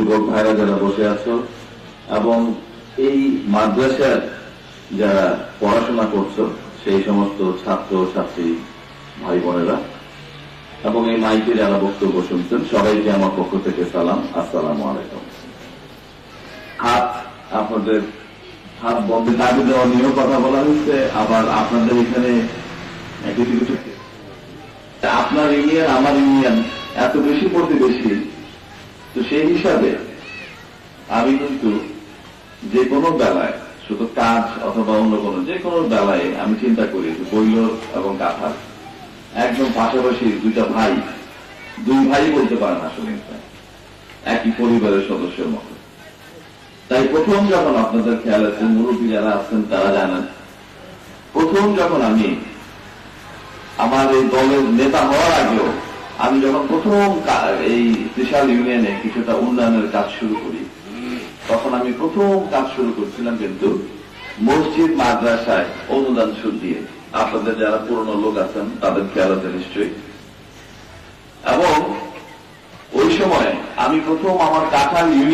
যুবক ভাইরা যারা বসে আছো এবং এই মাদ্রাসার যারা পড়াশোনা করছো সেই সমস্ত ছাত্র ছাত্রী ভাই বোনেরা এবং এই মাইকে যারা বক্তব্য শুনছেন সবাইকে আমার পক্ষ থেকে সালাম, আসসালামু আলাইকুম। আপনাদের হাত বন্ধে দাবি দেওয়া নিয়েও কথা বলা হয়েছে, আবার আপনাদের এখানে কিছু কিছু আপনার ইউনিয়ন আমার ইউনিয়ন এত বেশি প্রতিবেশী, তো সেই হিসাবে আমি কিন্তু যে কোনো বেলায় শুধু কাজ অথবা অন্য কোনো যে কোনো বেলায় আমি চিন্তা করি বৈলর এবং কাঁঠাল একদম পাশাপাশি দুই ভাই বলতে পারেন আসলে একই পরিবারের সদস্যের মতো। তাই প্রথম যখন আপনাদের খেয়াল আছে, মুরব্বী যারা আছেন তারা জানেন, প্রথম যখন আমি আমার এই দলের নেতা হওয়ার আগেও আমি যখন প্রথম এই ত্রিশাল ইউনিয়নে কিছুটা উন্নয়নের কাজ শুরু করি, তখন আমি প্রথম কাজ শুরু করছিলাম কিন্তু মসজিদ মাদ্রাসায় অনুদান সুদ দিয়ে। আপনাদের যারা পুরনো লোক আছেন তাদের খেয়াল আছে নিশ্চয়ই। এবং ওই সময় আমি প্রথম আমার কাঁঠাল ইউনিয়ন